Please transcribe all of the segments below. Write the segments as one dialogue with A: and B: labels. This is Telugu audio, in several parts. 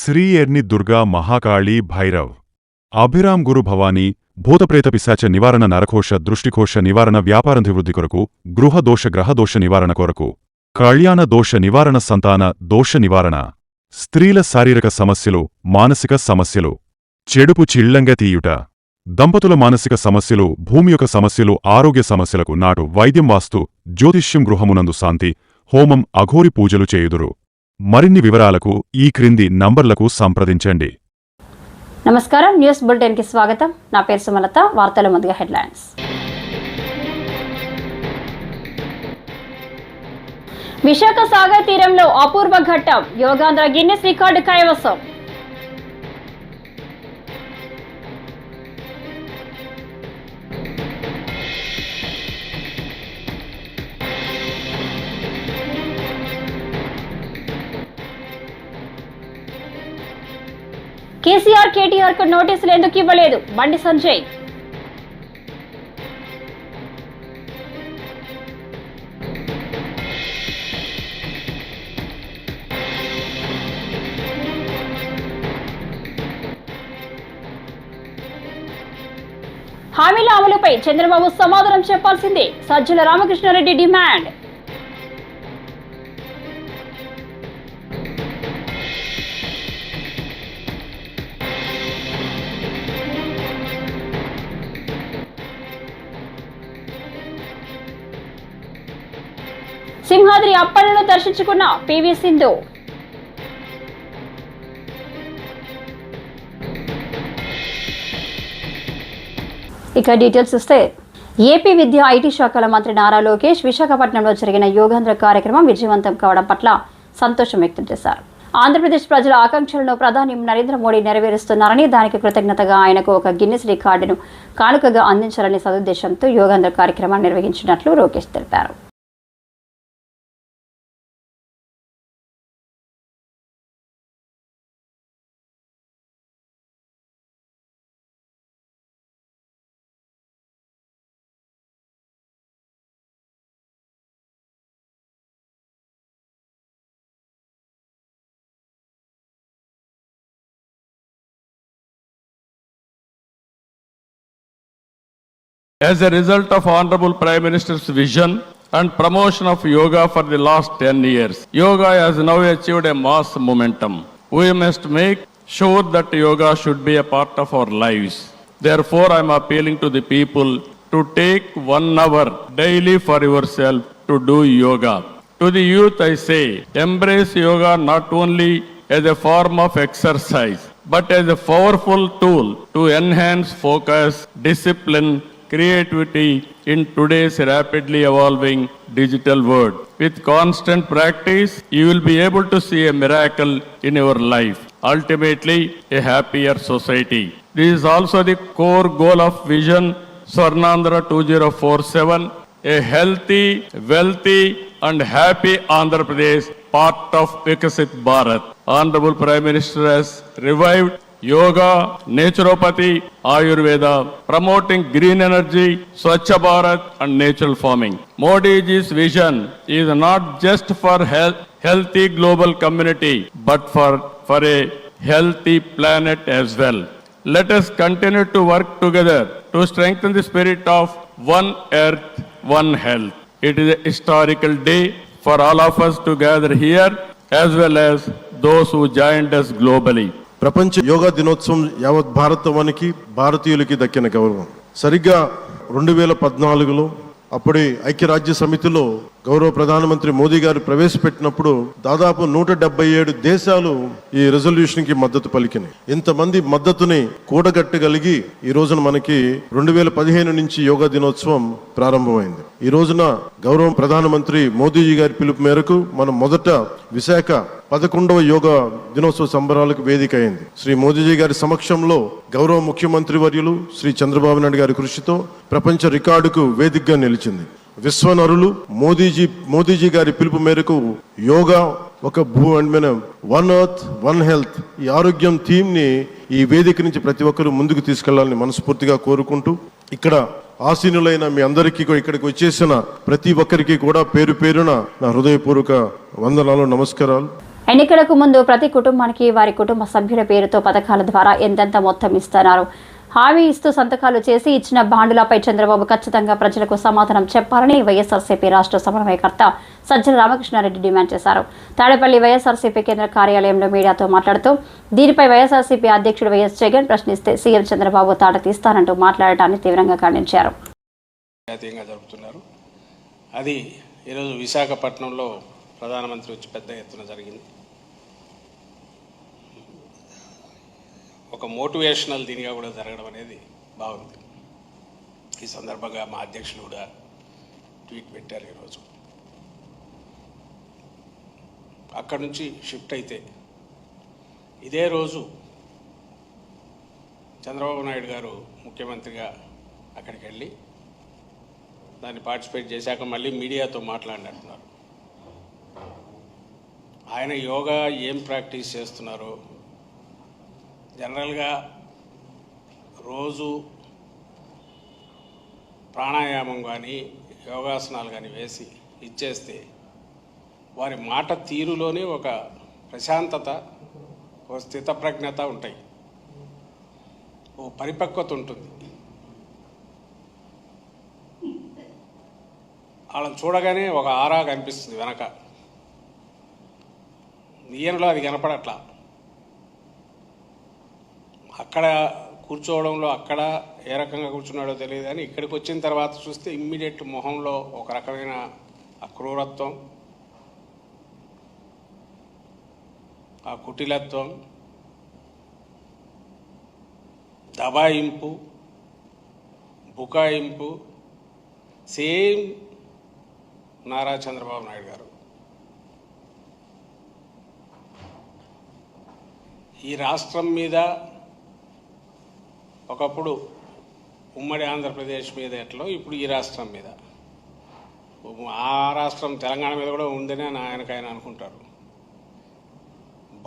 A: శ్రీ ఎర్ని దుర్గా మహాకాళీ భైరవ్ అభిరామ్ గురు భవానీ భూతప్రేత పిశాచ నివారణ నరకోశ దృష్టికోశ నివారణ వ్యాపారాభివృద్ధి కొరకు గృహదోష గ్రహదోష నివారణ కొరకు కళ్యాణ దోష నివారణ సంతాన దోష నివారణ స్త్రీల శారీరక సమస్యలు మానసిక సమస్యలు చెడుపు చిళ్లంగా తీయుట దంపతుల మానసిక సమస్యలు భూమి యొక్క సమస్యలు ఆరోగ్య సమస్యలకు నాటు వైద్యం వాస్తు జ్యోతిష్యం గృహమునందు శాంతి హోమం అఘోరి పూజలు చేయుదురు. మరిన్ని వివరాలకు ఈ క్రింది నంబర్లకు సంప్రదించండి.
B: నమస్కారం, న్యూస్ బులెటిన్ కి స్వాగతం. నా పేరు సుమలత. వార్తల ముందుగా హెడ్లైన్స్. విశాఖ సాగర్ తీరంలో అపూర్వ ఘట్టం, యోగాంధ్ర గిన్నెస్ రికార్డు కైవసం. కేసీఆర్ కేటీఆర్ కు నోటీసులు ఎందుకు ఇవ్వలేదు? బండి సంజయ్. హామీల అమలుపై చంద్రబాబు సమాధానం చెప్పాల్సిందే, సజ్జల రామకృష్ణారెడ్డి డిమాండ్. సింహాద్రి అప్పలను దర్శించుకున్న పివి సింధు. ఇక డీటెయిల్స్ ఇస్తే, ఏపీ విద్యా ఐటీ శాఖల మంత్రి నారా లోకేష్ విశాఖపట్నంలో జరిగిన యోగాంధ్ర కార్యక్రమం విజయవంతం కావడం పట్ల సంతోషం వ్యక్తం చేశారు. ఆంధ్రప్రదేశ్ ప్రజల ఆకాంక్షలను ప్రధాని నరేంద్ర మోడీ నెరవేరుస్తున్నారని, దానికి కృతజ్ఞతగా ఆయనకు ఒక గిన్నెస్ రికార్డును కానుకగా అందించాలనే సదుద్దేశంతో యోగాంధ్ర కార్యక్రమాన్ని నిర్వహించినట్లు లోకేష్ తెలిపారు.
C: As a result of Honorable Prime Minister's vision and promotion of yoga for the last 10 years, yoga has now achieved a mass momentum. We must make sure that yoga should be a part of our lives. Therefore, I am appealing to the people to take 1 hour daily for yourself to do yoga. To the youth, I say, embrace yoga not only as a form of exercise, but as a powerful tool to enhance focus, discipline, creativity in today's rapidly evolving digital world. With constant practice, you will be able to see a miracle in your life. Ultimately, a happier society. This is also the core goal of Vision Swarnandhra 2047, a healthy, wealthy and happy Andhra Pradesh, part of Vikasit Bharat. Honorable Prime Minister has revived yoga, naturopathy, Ayurveda, promoting green energy, Swachha Bharat and natural farming. Modi ji's vision is not just for healthy global community, but for a healthy planet as well. Let us continue to work together to strengthen the spirit of one earth, one health. It is a historical day for all of us to gather here, as well as those who joined us globally.
D: ప్రపంచ యోగా దినోత్సవం యావత్ భారతవానికి భారతీయులకి దక్కిన గౌరవం. సరిగ్గా 2014లో అప్పుడే ఐక్యరాజ్య సమితిలో గౌరవ ప్రధానమంత్రి మోదీ గారు ప్రవేశపెట్టినప్పుడు దాదాపు 177 దేశాలు ఈ రెజల్యూషన్ కి మద్దతు పలికినాయి. ఇంతమంది మద్దతుని కూడగట్టగలిగి ఈ రోజున మనకి 2015 నుంచి యోగా దినోత్సవం ప్రారంభమైంది. ఈ రోజున గౌరవ ప్రధానమంత్రి మోదీజీ గారి పిలుపు మేరకు మనం మొదట విశాఖ 11వ యోగా దినోత్సవ సంబరాలకు వేదిక అయింది. శ్రీ మోదీజీ గారి సమక్షంలో గౌరవ ముఖ్యమంత్రి వర్యులు శ్రీ చంద్రబాబు నాయుడు గారి కృషితో ప్రపంచ రికార్డుకు వేదికగా నిలిచింది. విశ్వనరులు మోదీజీ గారి పిలుపు మేరకు యోగా ఒక వన్ ఎర్త్ వన్ హెల్త్ ఈ ఆరోగ్యం థీమ్ ని ఈ వేదిక నుంచి ప్రతి ఒక్కరూ ముందుకు తీసుకెళ్లాలని మనస్ఫూర్తిగా కోరుకుంటూ, ఇక్కడ ఆసీనులైన మీ అందరికీ ఇక్కడికి వచ్చేసిన ప్రతి ఒక్కరికి కూడా పేరు పేరున నా హృదయపూర్వక వందనాలు, నమస్కారాలు.
B: ఎన్నికలకు ముందు ప్రతి కుటుంబానికి వారి కుటుంబ సభ్యుల పేరుతో పథకాల ద్వారా ఎంతెంత మొత్తం ఇస్తున్నారు హామీ ఇస్తూ సంతకాలు చేసి ఇచ్చిన బాండులపై చంద్రబాబు ఖచ్చితంగా ప్రజలకు సమాధానం చెప్పాలని వైఎస్ఆర్సీపీ రాష్ట్ర సమన్వయకర్త సజ్జల రామకృష్ణారెడ్డి డిమాండ్ చేశారు. తాడేపల్లి వైఎస్ఆర్సీపీ కేంద్ర కార్యాలయంలో మీడియాతో మాట్లాడుతూ దీనిపై వైఎస్ఆర్సీపీ అధ్యక్షుడు వైఎస్ జగన్ ప్రశ్నిస్తే సీఎం చంద్రబాబు తాట తీస్తానంటూ మాట్లాడటాన్ని తీవ్రంగా ఖండించారు.
E: అది ఈరోజు విశాఖపట్నంలో ప్రధానమంత్రి వచ్చి పెద్ద ఎత్తున జరిగింది. ఒక మోటివేషనల్ దీనిగా కూడా జరగడం అనేది బాగుంది. ఈ సందర్భంగా మా అధ్యక్షులు కూడా ట్వీట్ పెట్టారు. ఈరోజు అక్కడి నుంచి షిఫ్ట్ అయితే ఇదే రోజు చంద్రబాబు నాయుడు గారు ముఖ్యమంత్రిగా అక్కడికి వెళ్ళి దాన్ని పార్టిసిపేట్ చేశాక మళ్ళీ మీడియాతో మాట్లాడినట్టున్నారు. ఆయన యోగా ఏం ప్రాక్టీస్ చేస్తున్నారో జనరల్గా రోజు ప్రాణాయామం కానీ యోగాసనాలు కానీ వేసి ఇచ్చేస్తే వారి మాట తీరులోనే ఒక ప్రశాంతత, ఒక స్థితప్రజ్ఞత ఉంటాయి, ఓ పరిపక్వత ఉంటుంది. వాళ్ళని చూడగానే ఒక ఆరా కనిపిస్తుంది వెనక. ఈయనలో అది కనపడట్లా. అక్కడ కూర్చోవడంలో అక్కడ ఏ రకంగా కూర్చున్నాడో తెలియదు, కానీ ఇక్కడికి వచ్చిన తర్వాత చూస్తే ఇమ్మీడియట్ మొహంలో ఒక రకమైన అక్రూరత్వం, ఆ కుటిలత్వం, దబాయింపు, బుకాయింపు సేమ్ నారా చంద్రబాబు నాయుడు గారు. ఈ రాష్ట్రం మీద ఒకప్పుడు ఉమ్మడి ఆంధ్రప్రదేశ్ మీద ఎట్లో ఇప్పుడు ఈ రాష్ట్రం మీద, ఆ రాష్ట్రం తెలంగాణ మీద కూడా ఉందని ఆయనకైనా అనుకుంటారు.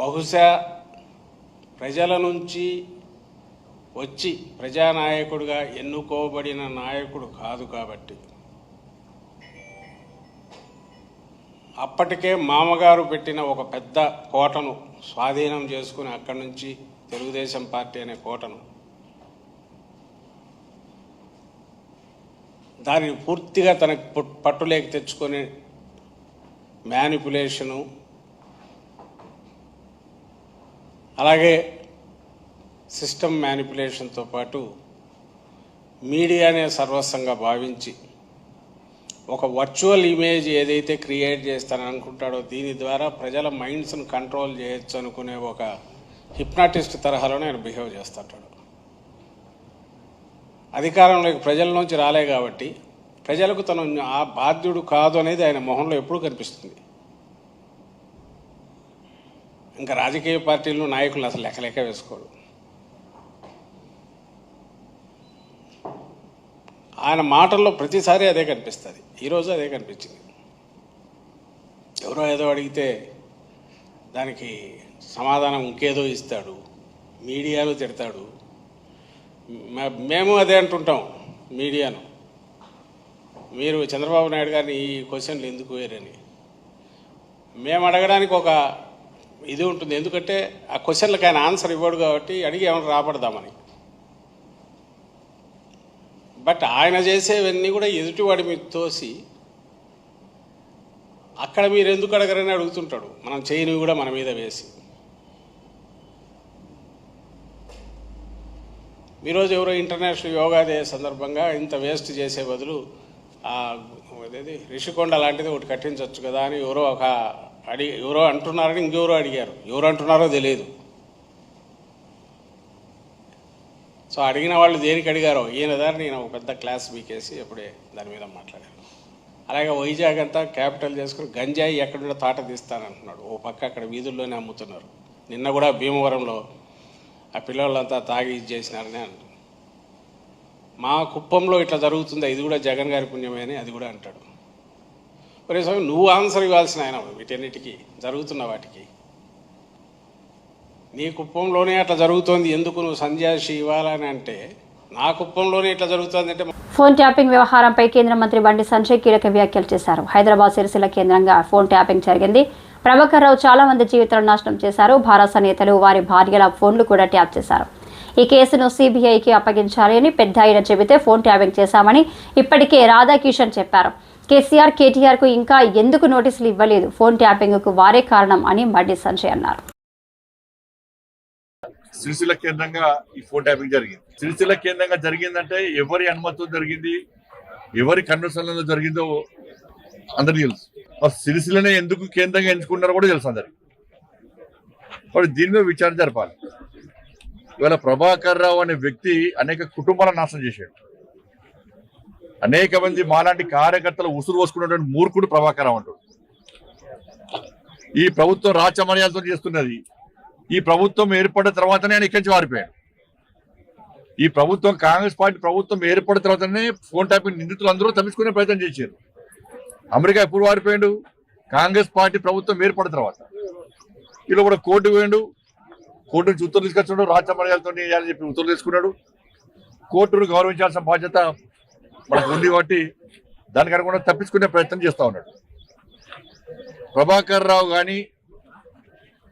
E: బహుశా ప్రజల నుంచి వచ్చి ప్రజానాయకుడిగా ఎన్నుకోబడిన నాయకుడు కాదు కాబట్టి అప్పటికే మామగారు పెట్టిన ఒక పెద్ద కోటను స్వాధీనం చేసుకుని అక్కడి నుంచి తెలుగుదేశం పార్టీ అనే కోటను దానిని పూర్తిగా తనకు పట్టులేకి తెచ్చుకొని మ్యానిపులేషను, అలాగే సిస్టమ్ మ్యానిపులేషన్తో పాటు మీడియానే సర్వస్వంగా భావించి ఒక వర్చువల్ ఇమేజ్ ఏదైతే క్రియేట్ చేస్తానని అనుకుంటాడో దీని ద్వారా ప్రజల మైండ్స్ను కంట్రోల్ చేయొచ్చు అనుకునే ఒక హిప్నాటిస్ట్ తరహాలోనే ఆయన బిహేవ్ చేస్తుంటాడు. అధికారంలోకి ప్రజల నుంచి రాలే కాబట్టి ప్రజలకు తను ఆ బాధ్యుడు కాదు అనేది ఆయన మొహంలో ఎప్పుడూ కనిపిస్తుంది. ఇంకా రాజకీయ పార్టీలను నాయకులను అసలు లెక్క వేసుకోడు. ఆయన మాటల్లో ప్రతిసారి అదే కనిపిస్తుంది. ఈరోజు అదే కనిపించింది. ఎవరో ఏదో అడిగితే దానికి సమాధానం ఇంకేదో ఇస్తాడు, మీడియాను తిడతాడు. మేము అదే అంటుంటాం మీడియాను, మీరు చంద్రబాబు నాయుడు గారిని ఈ క్వశ్చన్లు ఎందుకు వేరని. మేము అడగడానికి ఒక ఇది ఉంటుంది, ఎందుకంటే ఆ క్వశ్చన్లకు ఆయన ఆన్సర్ ఇవ్వడు కాబట్టి అడిగి ఏమైనా రాబడదామని. బట్ ఆయన చేసేవన్నీ కూడా ఎదుటివాడి మీద తోసి అక్కడ మీరు ఎందుకు అడగరని అడుగుతుంటాడు, మనం చేయనివి కూడా మన మీద వేసి. ఈరోజు ఎవరో ఇంటర్నేషనల్ యోగా డే సందర్భంగా ఇంత వేస్ట్ చేసే బదులు అదేది రిషికొండ లాంటిది ఒకటి కట్టించవచ్చు కదా అని ఎవరో అంటున్నారని ఇంకెవరో అడిగారు. ఎవరు అంటున్నారో తెలియదు. సో అడిగిన వాళ్ళు దేనికి అడిగారో ఈయన దాన్ని నేను ఒక పెద్ద క్లాస్ బీకేసి అప్పుడే దాని మీద మాట్లాడాను. అలాగే వైజాగ్ అంతా క్యాపిటల్ చేసుకుని గంజాయి ఎక్కడ తాట తీస్తానంటున్నాడు. ఓ పక్క అక్కడ వీధుల్లోనే అమ్ముతున్నారు. నిన్న కూడా భీమవరంలో ఆ పిల్లలంతా తాగి ఇది చేసినారని అంటారు. మా కుప్పంలో ఇట్లా జరుగుతుంది, ఇది కూడా జగన్ గారి పుణ్యమే అని అది కూడా అంటాడు. ఒరే స్వామి, నువ్వు ఆన్సర్ ఇవ్వాల్సిన ఆయన వీటన్నిటికీ జరుగుతున్న వాటికి. నీ కుప్పంలోనే అట్లా జరుగుతోంది, ఎందుకు నువ్వు సంజాషి ఇవ్వాలని అంటే నా కుప్పంలోనే ఇట్లా జరుగుతుంది అంటే.
B: ఫోన్ ట్యాపింగ్ వ్యవహారంపై కేంద్ర మంత్రి బండి సంజయ్ కీలక వ్యాఖ్యలు చేశారు. హైదరాబాద్ సిరిసిల్ల కేంద్రంగా ఫోన్ ట్యాపింగ్ జరిగింది. ప్రభాకర్ రావు చాలా మంది జీవితాలను నాశనం చేశారు. భారత నేతలు వారి భార్యల ఫోన్లు కూడా ట్యాప్ చేశారు. ఈ కేసును సిబిఐకి అప్పగించాలి అని పెద్ద ఆయన చెబితే ఫోన్ ట్యాపింగ్ చేశామని ఇప్పటికే రాధాకిషన్ చెప్పారు. కేసీఆర్, కేటీఆర్ కు ఇంకా ఎందుకు నోటీసులు ఇవ్వలేదు? ఫోన్ ట్యాపింగ్ కు వారే కారణం అని బండి సంజయ్ అన్నారు.
F: సిరిసిల్ల కేంద్రంగా ఈ ఫోన్ ట్యాపింగ్ జరిగింది. సిరిసిల్ల కేంద్రంగా జరిగిందంటే ఎవరి అనుమతితో జరిగింది, ఎవరి కన్వర్సన్లో జరిగిందో అందరికీ తెలుసు. సిరిసిల్లనే ఎందుకు కేంద్రంగా ఎంచుకున్నారో కూడా తెలుసు అందరికి. కాబట్టి దీని మీద విచారణ జరపాలి. ఇవాళ ప్రభాకర్ రావు అనే వ్యక్తి అనేక కుటుంబాలను నాశనం చేశాడు. అనేక మంది మాలాంటి కార్యకర్తలు ఉసురు పోసుకున్నటువంటి మూర్ఖుడు ప్రభాకర్ రావు అంటాడు. ఈ ప్రభుత్వం రాచమర్యాదతో చేస్తున్నది. ఈ ప్రభుత్వం ఏర్పడిన తర్వాతనే ఆయన ఇక్కడి నుంచి వారిపోయాడు. ఈ ప్రభుత్వం కాంగ్రెస్ పార్టీ ప్రభుత్వం ఏర్పడిన తర్వాతనే ఫోన్ ట్యాపింగ్ నిందితులు అందరూ తప్పించుకునే ప్రయత్నం చేశారు. అమెరికా ఎప్పుడు వారిపోయాడు? కాంగ్రెస్ పార్టీ ప్రభుత్వం ఏర్పడిన తర్వాత. ఇలా కూడా కోర్టు పోయాడు. కోర్టు నుంచి ఉత్తర్వులు తీసుకొచ్చాడు. రాచమర్యాదతో చెప్పి ఉత్తర్వులు తీసుకున్నాడు. కోర్టును గౌరవించాల్సిన బాధ్యత మనకు ఉంది కాబట్టి దానికి అనుగుణంగా తప్పించుకునే ప్రయత్నం చేస్తా ఉన్నాడు. ప్రభాకర్ రావు కానీ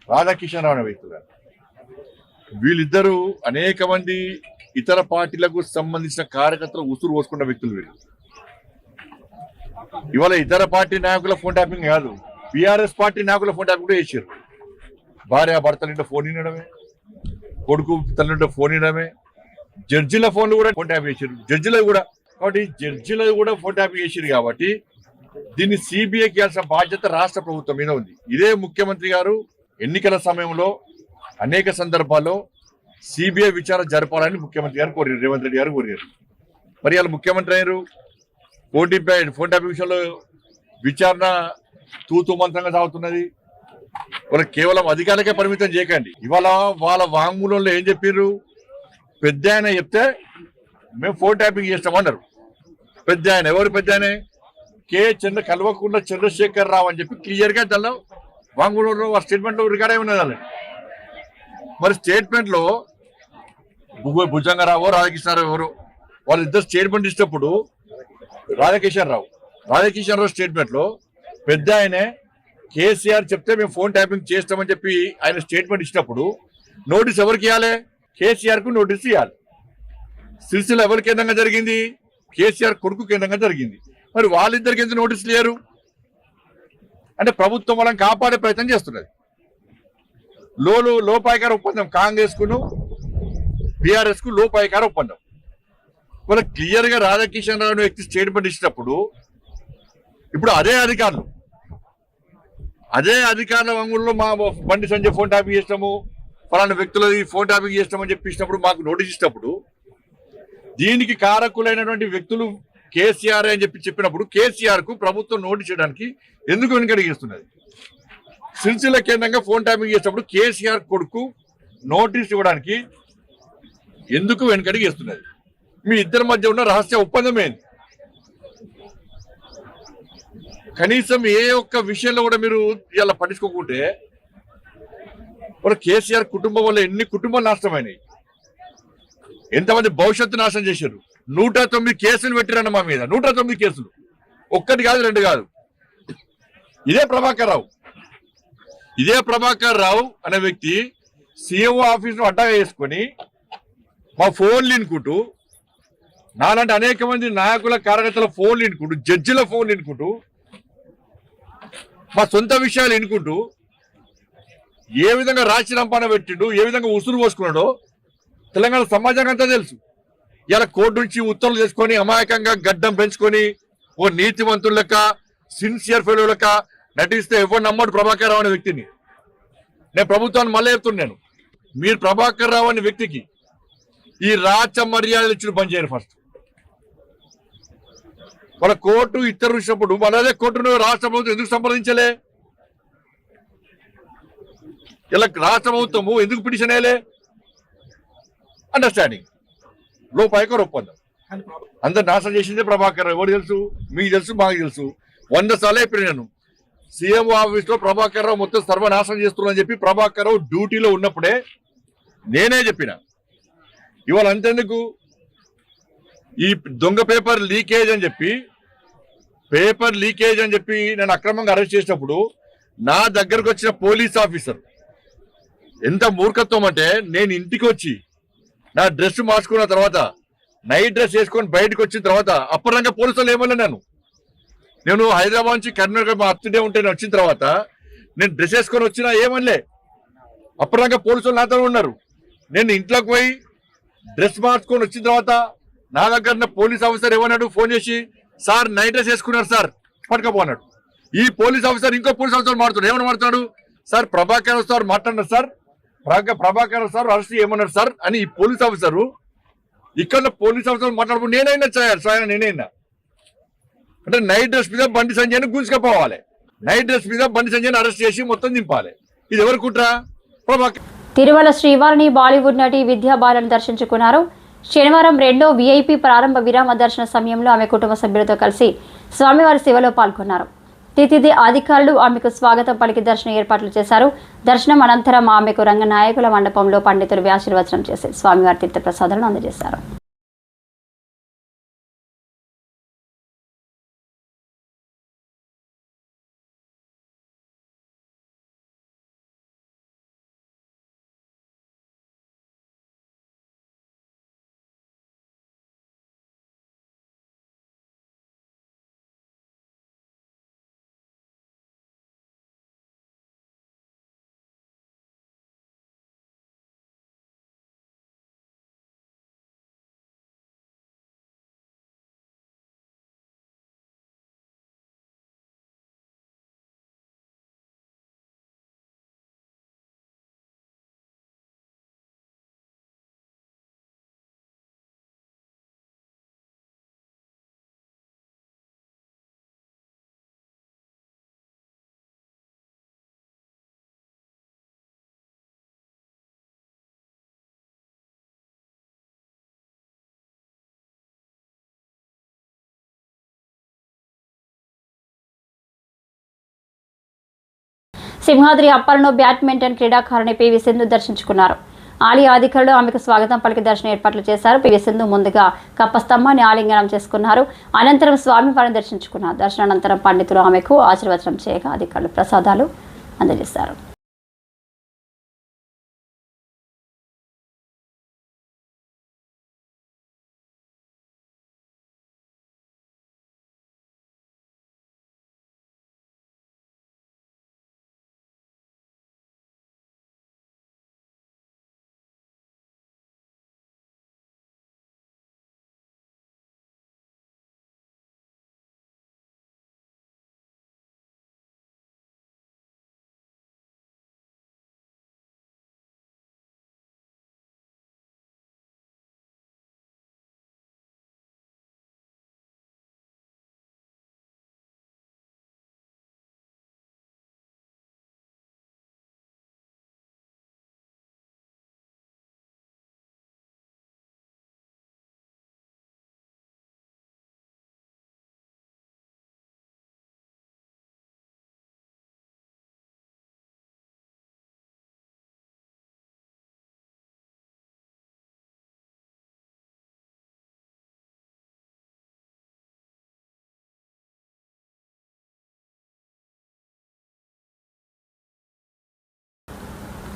F: రాధాకిషన్ రావు అనే వ్యక్తులు కానీ వీళ్ళిద్దరూ అనేక మంది ఇతర పార్టీలకు సంబంధించిన కార్యకర్తలు ఉసురు పోసుకున్న వ్యక్తులు వీళ్ళు. ఇవాళ ఇతర పార్టీ నాయకుల ఫోన్ ట్యాపింగ్ కాదు, బీఆర్ఎస్ పార్టీ నాయకుల ఫోన్ ట్యాపింగ్ కూడా చేశారు. భార్య భర్తల ఇంట్లో ఫోన్ వినడమే, కొడుకు తల్లింటో ఫోన్ వినడమే, జడ్జిల ఫోన్లు కూడా ఫోన్ ట్యాప్ చేశారు. జడ్జిలు కూడా కాబట్టి జడ్జిలు కూడా ఫోన్ ట్యాపింగ్ చేశారు. కాబట్టి దీన్ని సిబిఐకి ఇవ్వాల్సిన బాధ్యత రాష్ట్ర ప్రభుత్వం మీద ఉంది. ఇదే ముఖ్యమంత్రి గారు ఎన్నికల సమయంలో అనేక సందర్భాల్లో సిబిఐ విచారణ జరపాలని ముఖ్యమంత్రి గారు కోరారు, రేవంత్ రెడ్డి గారు కోరారు. మరి వాళ్ళు ముఖ్యమంత్రి అయ్యారు. ఫోన్ ట్యాపింగ్ విషయంలో విచారణ తూతూ మంత్రంగా సాగుతున్నది. వాళ్ళ కేవలం అధికారులకే పరిమితం చేయకండి. ఇవాళ వాళ్ళ వాంగ్మూలంలో ఏం చెప్పారు? పెద్ద ఆయన చెప్తే మేము ఫోన్ ట్యాపింగ్ చేస్తామన్నారు. పెద్ద ఆయన ఎవరు? పెద్ద ఆయన కల్వకుండా చంద్రశేఖర్ రావు అని చెప్పి క్లియర్ గా దానిలో వాంగ్మూలంలో స్టేట్మెంట్ లో రికార్డ్ అయి ఉన్నది. మరి స్టేట్మెంట్ లో భుజంగరావు రాధాకిషన్ ఎవరు వాళ్ళిద్దరు స్టేట్మెంట్ ఇచ్చినప్పుడు రాధాకిషన్ రావు స్టేట్మెంట్ లో పెద్ద ఆయనే కేసీఆర్ చెప్తే మేము ఫోన్ ట్యాపింగ్ చేస్తామని చెప్పి ఆయన స్టేట్మెంట్ ఇచ్చినప్పుడు నోటీస్ ఎవరికి ఇవ్వాలి? కేసీఆర్ కు నోటీస్ ఇవ్వాలి. సిరిసిల్ల ఎవరి కేంద్రంగా జరిగింది? కేసీఆర్ కొడుకు కేంద్రంగా జరిగింది. మరి వాళ్ళిద్దరికి ఎందుకు నోటీసులు లేరు? అంటే ప్రభుత్వం వాళ్ళని కాపాడే ప్రయత్నం చేస్తున్నది. లోపాయకార ఒప్పందం కాంగ్రెస్ కును బీఆర్ఎస్ కు లోపాయకార ఒప్పందం. వాళ్ళ క్లియర్ గా రాధాకిషన్ రావు వ్యక్తి స్టేట్మెంట్ ఇచ్చినప్పుడు ఇప్పుడు అదే అధికారుల వంగుల్లో మా బండి సంజయ్ ఫోన్ ట్యాపింగ్ చేస్తాము, ఫలానా వ్యక్తులది ఫోన్ ట్యాపింగ్ చేస్తామని చెప్పినప్పుడు మాకు నోటీస్ ఇచ్చినప్పుడు దీనికి కారకులైనటువంటి వ్యక్తులు కేసీఆర్ అని చెప్పినప్పుడు కేసీఆర్ కు ప్రభుత్వం నోటీస్ చేయడానికి ఎందుకు వెనుకడిగిస్తున్నది? సిరిసిల్ల కేంద్రంగా ఫోన్ ట్యాపింగ్ చేసినప్పుడు కేసీఆర్ కొడుకు నోటీస్ ఇవ్వడానికి ఎందుకు వెనుకడిగిస్తున్నది? మీ ఇద్దరి మధ్య ఉన్న రహస్య ఒప్పందం ఏంది? కనీసం ఏ ఒక్క విషయంలో కూడా మీరు ఇలా పట్టించుకోకుంటే మరి కేసీఆర్ కుటుంబం వల్ల ఎన్ని కుటుంబాలు నాశనమైనాయి, ఎంతమంది భవిష్యత్తు నాశనం చేశారు. 109 కేసులు పెట్టిరన్న మా మీద. 109 కేసులు, ఒక్కటి కాదు, రెండు కాదు. ఇదే ప్రభాకర్ రావు అనే వ్యక్తి సీఎంఓ ఆఫీస్ ను అడ్డాగా చేసుకొని మా ఫోన్లు వినుకుంటూ, నాలాంటి అనేక మంది నాయకుల కార్యకర్తల ఫోన్లు వినుకుంటూ, జడ్జిల ఫోన్లు వినుకుంటూ, మా సొంత విషయాలు వినుకుంటూ ఏ విధంగా రాజీనామాన పెట్టిండు, ఏ విధంగా ఉసురు పోసుకున్నాడో తెలంగాణ సమాజానికి అంతా తెలుసు. ఇలా కోర్టు నుంచి ఉత్తర్వులు చేసుకొని అమాయకంగా గడ్డం పెంచుకొని ఓ నీతివంతుల లెక్క, సిన్సియర్ ఫెలో లెక్క నటిస్తే ఎవరు నమ్మడు ప్రభాకర్ రావు అనే వ్యక్తిని. నేను ప్రభుత్వాన్ని మళ్ళీ చెప్తున్నాను, మీరు ప్రభాకర్ రావు అనే వ్యక్తికి ఈ రాచ మర్యాదలు ఇచ్చిన పని చేయరు. ఫస్ట్ వాళ్ళ కోర్టు ఇతరులు ఇచ్చినప్పుడు మనదే కోర్టును రాష్ట్ర ప్రభుత్వం ఎందుకు సంప్రదించలే? ఇలా రాష్ట్ర ప్రభుత్వము ఎందుకు పిటిషన్ వేయలే? అండర్స్టాండింగ్, లోపాయకర ఒప్పందం. అందరు నాశనం చేసిందే ప్రభాకర్. ఎవరు తెలుసు? మీకు తెలుసు, మాకు తెలుసు. 100 సార్లు చెప్పిన నేను, సీఎంఓ ఆఫీస్ లో ప్రభాకర్ రావు మొత్తం సర్వనాశనం చేస్తున్నారని చెప్పి ప్రభాకర్ రావు డ్యూటీలో ఉన్నప్పుడే నేనే చెప్పిన. ఇవాళ అంతెందుకు ఈ దొంగ పేపర్ లీకేజ్ అని చెప్పి నేను అక్రమంగా అరెస్ట్ చేసినప్పుడు నా దగ్గరకు వచ్చిన పోలీస్ ఆఫీసర్ ఎంత మూర్ఖత్వం అంటే, నేను ఇంటికి వచ్చి నా డ్రెస్ మార్చుకున్న తర్వాత నైట్ డ్రెస్ వేసుకొని బయటకు వచ్చిన తర్వాత అప్పటిదాకా పోలీసులు ఏమన్నా నేను హైదరాబాద్ నుంచి కర్ణాటక మా అత్తుడే ఉంటే వచ్చిన తర్వాత నేను డ్రెస్ వేసుకొని వచ్చినా ఏమనలే. అప్పటిదాకా పోలీసులు నాతో ఉన్నారు. నేను ఇంట్లోకి పోయి డ్రెస్ మార్చుకొని వచ్చిన తర్వాత నా దగ్గర పోలీస్ ఆఫీసర్ ఏమన్నాడు, ఫోన్ చేసి, సార్ నైట్ డ్రెస్ వేసుకున్నారు సార్, పట్టుకపోన్నాడు. ఈ పోలీస్ ఆఫీసర్ ఇంకో పోలీస్ ఆఫీసర్ మాట్లాడు, ఏమని మాట్లాడు, సార్ ప్రభాకర్ సార్ మాట్లాడినారు సార్, ప్రభాకర్ సార్ అరెస్ట్ ఏమన్నారు సార్ అని ఈ పోలీస్ ఆఫీసరు ఇక్కడ పోలీస్ ఆఫీసర్ మాట్లాడుకుంటూ నేనైనా అంటే నైట్ డ్రెస్ మీద బండి సంజయ్ని గుంజుకపోవాలి, నైట్ డ్రెస్ మీద బండి సంజయ్ని అరెస్ట్ చేసి మొత్తం దింపాలి. ఇది ఎవరు కుట్రా? ప్రభాకర్.
B: తిరుమల శ్రీవారిని బాలీవుడ్ నటి విద్యా బాలన్ దర్శించుకున్నారు. శనివారం రెండో వీఐపీ ప్రారంభ విరామ దర్శన సమయంలో ఆమె కుటుంబ సభ్యులతో కలిసి స్వామివారి సేవలో పాల్గొన్నారు. తితిది అధికారులు ఆమెకు స్వాగతం పలికి దర్శన ఏర్పాట్లు చేశారు. దర్శనం అనంతరం ఆమెకు రంగనాయకుల మండపంలో పండితులు వ్యాశీర్వచనం చేసి స్వామివారి తీర్థ ప్రసాదాలను అందజేశారు. సింహాద్రి అప్పర్లో బ్యాడ్మింటన్ క్రీడాకారిణి పివి సింధు దర్శించుకున్నారు. ఆలయ అధికారులు ఆమెకు స్వాగతం పలికి దర్శన ఏర్పాట్లు చేశారు. పివి సింధు ముందుగా కప్పస్తంభాన్ని ఆలింగనం చేసుకున్నారు. అనంతరం స్వామివారిని దర్శించుకున్నారు. దర్శనానంతరం పండితులు ఆమెకు ఆశీర్వచనం చేయగా అధికారులు ప్రసాదాలు అందజేశారు.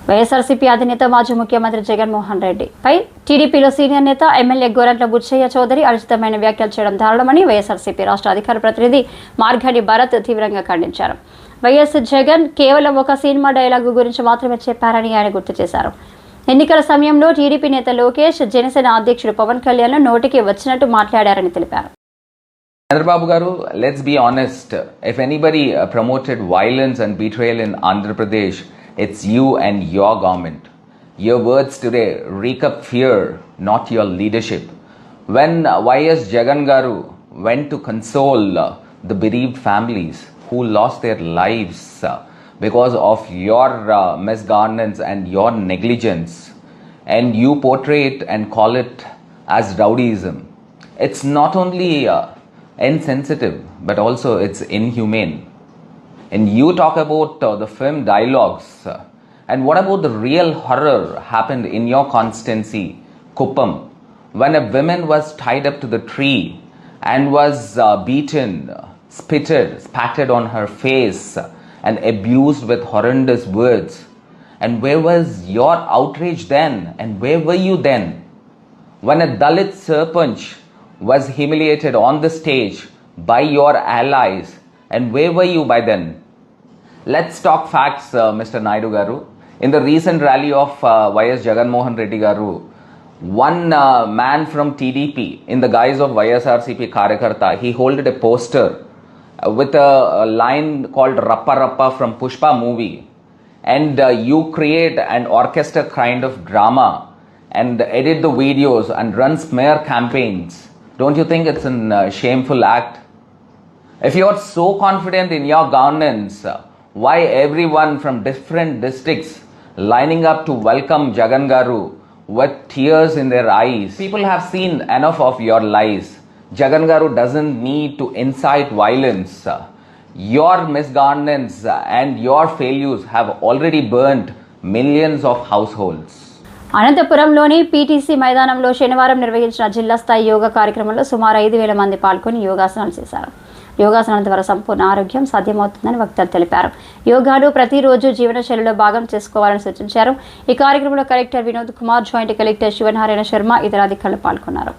B: వైఎస్ఆర్సీపీ అధినేత మాజీ ముఖ్యమంత్రి జగన్మోహన్ రెడ్డి పై టీడీపీలో సీనియర్ నేత ఎమ్మెల్యే గోరంట్ల బుచ్చయ్య చౌదరి అనుచితమైన వ్యాఖ్యలు చేయడం దారుణమని వైఎస్ఆర్సీపీ రాష్ట్ర అధికార ప్రతినిధి మార్గాని భరత్ తీవ్రంగా ఖండించారు. వైఎస్ జగన్ కేవలం ఒక సినిమా డైలాగు గురించి మాత్రమే చెప్పారని ఆయన గుర్తు చేశారు. ఎన్నికల సమయంలో టీడీపీ నేత లోకేష్ జనసేన అధ్యక్షుడు పవన్ కళ్యాణ్ నోటికి వచ్చినట్టు మాట్లాడారని తెలిపారు.
G: Chandrababu Garu, let's be honest. If anybody promoted violence and betrayal in Andhra Pradesh, it's you and your government. Your words today reek up fear, not your leadership. When YS Jagan Garu went to console the bereaved families who lost their lives because of your misgovernance and your negligence, and you portray it and call it as rowdyism, it's not only insensitive but also it's inhumane. And you talk about the film dialogues, and what about the real horror happened in your constituency, Kuppam, when a woman was tied up to the tree and was beaten, spatted on her face, and abused with horrendous words. And where was your outrage then? And where were you then? When a Dalit Sarpanch was humiliated on the stage by your allies, and where were you by then? Let's talk facts, Mr. Naidu Garu. In the recent rally of YS Jagan Mohan Reddy Garu, one man from TDP, in the guise of YSRCP Karyakarta, he holded a poster with a line called Rappa Rappa from Pushpa movie. And you create an orchestra kind of drama and edit the videos and run smear campaigns. Don't you think it's a shameful act? If you are so confident in your governance, why everyone from different districts lining up to welcome Jagan Garu with tears in their eyes? People have seen enough of your lies. Jagan Garu doesn't need to incite violence. Your misgovernance and your failures have already burnt millions of households.
B: అనంతపురంలోని పీటీసీ మైదానంలో శనివారం నిర్వహించిన జిల్లా స్థాయి యోగా కార్యక్రమంలో సుమారు 5,000 మంది పాల్గొని యోగాసనాలు చేశారు. యోగాసనం ద్వారా సంపూర్ణ ఆరోగ్యం సాధ్యమవుతుందని వక్తలు తెలిపారు. యోగాను ప్రతిరోజు జీవనశైలిలో భాగం చేసుకోవాలని సూచించారు. ఈ కార్యక్రమంలో collector Vinod Kumar, joint collector Sivanarayana Sharma, ఇతర అధికారులు పాల్గొన్నారు.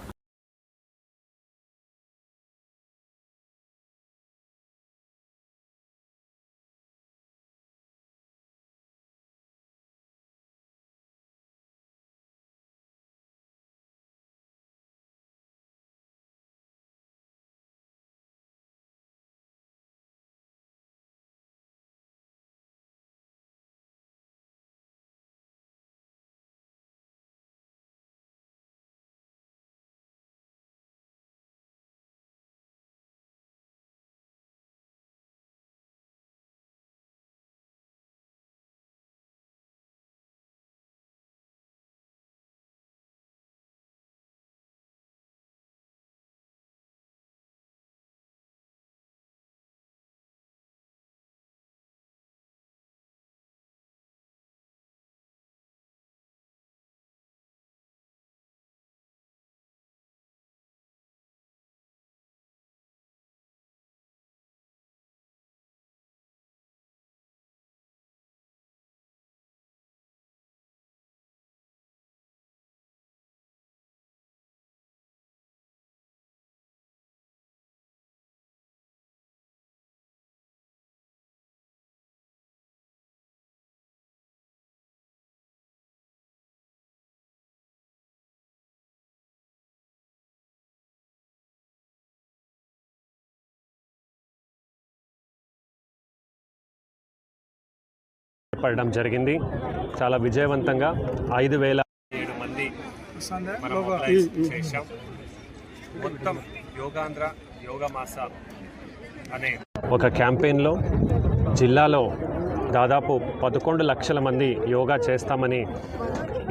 H: పడడం జరిగింది. చాలా విజయవంతంగా 5,007 మంది మనం మొబిలైజ్ చేశాం. మొత్తం యోగాంధ్ర యోగా మాస అనే ఒక క్యాంపెయిన్లో జిల్లాలో దాదాపు 11 లక్షల మంది యోగా చేస్తామని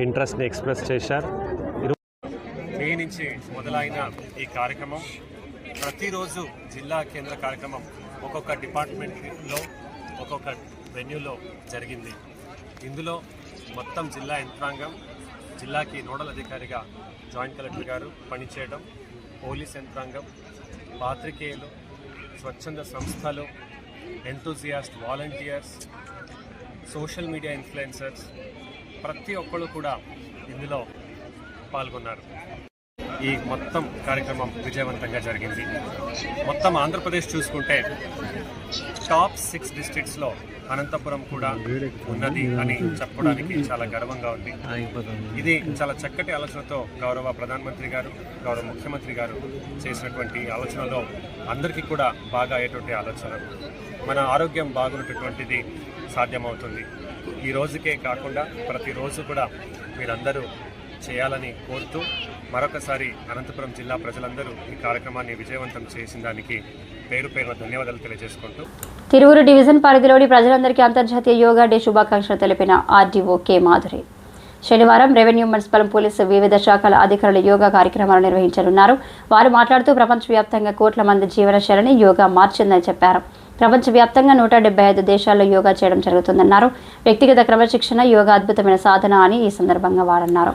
H: ఇంట్రెస్ట్ని ఎక్స్ప్రెస్ చేశారు. మే నుంచి మొదలైన ఈ కార్యక్రమం ప్రతిరోజు జిల్లా కేంద్ర కార్యక్రమం ఒక్కొక్క డిపార్ట్మెంట్లో ఒక్కొక్క వెన్యూలో జరిగింది. ఇందులో మొత్తం జిల్లా యంత్రాంగం, జిల్లాకి నోడల్ అధికారిగా జాయింట్ కలెక్టర్ గారు పనిచేయడం, పోలీస్ యంత్రాంగం, పాత్రికేయులు, స్వచ్ఛంద సంస్థలు, enthusiast volunteers, social media influencers ప్రతి ఒక్కరు కూడా ఇందులో పాల్గొన్నారు. ఈ మొత్తం కార్యక్రమం విజయవంతంగా జరిగింది. మొత్తం ఆంధ్రప్రదేశ్ చూసుకుంటే టాప్ 6 డిస్ట్రిక్ట్స్లో అనంతపురం కూడా ఉన్నది అని చెప్పడానికి చాలా గర్వంగా ఉంది. ఇది చాలా చక్కటి ఆలోచనతో గౌరవ ప్రధానమంత్రి గారు, గౌరవ ముఖ్యమంత్రి గారు చేసినటువంటి ఆలోచనలో అందరికీ కూడా బాగా అయ్యేటువంటి ఆలోచన. మన ఆరోగ్యం బాగున్నటువంటిది సాధ్యమవుతుంది. ఈ రోజుకే కాకుండా ప్రతిరోజు కూడా మీరందరూ చేయాలని కోరుతూ మరొకసారి అనంతపురం జిల్లా ప్రజలందరూ ఈ కార్యక్రమాన్ని విజయవంతం చేసిన దానికి పేరు పేరున ధన్యవాదాలు తెలియజేసుకుంటూ
B: తిరువురు డివిజన్ పరిధిలోని ప్రజలందరికీ అంతర్జాతీయ యోగా డే శుభాకాంక్షలు తెలిపిన ఆర్డీఓ కె మాధురి శనివారం రెవెన్యూ, మున్సిపల్, పోలీసు వివిధ శాఖల అధికారులు యోగా కార్యక్రమాలు నిర్వహించనున్నారు. వారు మాట్లాడుతూ ప్రపంచవ్యాప్తంగా కోట్ల మంది జీవనశైలిని యోగా మార్చిందని చెప్పారు. ప్రపంచవ్యాప్తంగా 175 దేశాల్లో యోగా చేయడం జరుగుతుందన్నారు. వ్యక్తిగత క్రమశిక్షణ యోగా అద్భుతమైన సాధన అని ఈ సందర్భంగా వారన్నారు.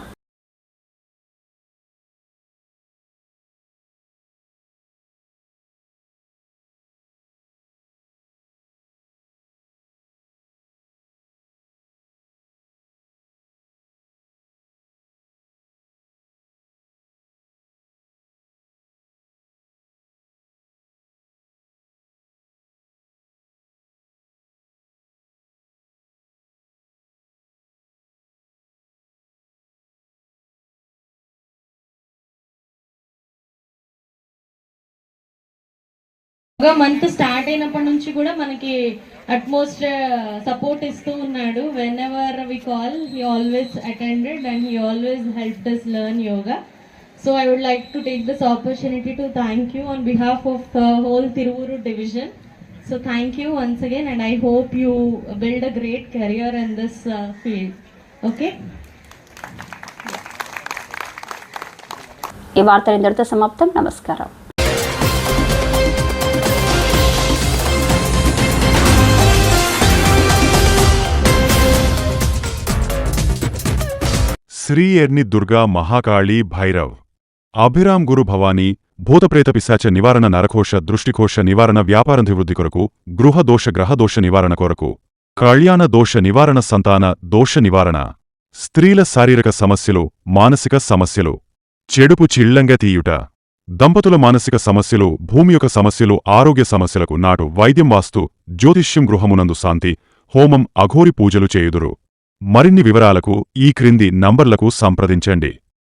I: యోగా మంత్ స్టార్ట్ అయినప్పటి నుంచి కూడా మనకి అట్మోస్ట్ సపోర్ట్ ఇస్తూ ఉన్నాడు. Whenever we call he always attended and he always helped us learn yoga. So I would like to take this opportunity to thank you on behalf of the whole Tiruvuru division. So thank you once again, and I hope you build a great career in this field. Okay.
B: ఈ వార్తలు ఇంతటితో సమాప్తం. నమస్కారం.
A: శ్రీ ఎర్ని దుర్గా మహాకాళీ భైరవ్ అభిరామ్ గురు భవానీ భూతప్రేత పిశాచ నివారణ నరకోశ దృష్టికోశ నివారణ వ్యాపారాభివృద్ధి కొరకు గృహదోష గ్రహదోష నివారణ కొరకు కళ్యాణ దోష నివారణ సంతాన దోష నివారణ స్త్రీల శారీరక సమస్యలు మానసిక సమస్యలు చెడుపు చిళ్లంగ తీయుట దంపతుల మానసిక సమస్యలు భూమి యొక్క సమస్యలు ఆరోగ్య సమస్యలకు నాటు వైద్యం వాస్తు జ్యోతిష్యం గృహమునందు శాంతి హోమం అఘోరి పూజలు చేయుదురు. మరిన్ని వివరాలకు ఈ క్రింది నంబర్లకు సంప్రదించండి.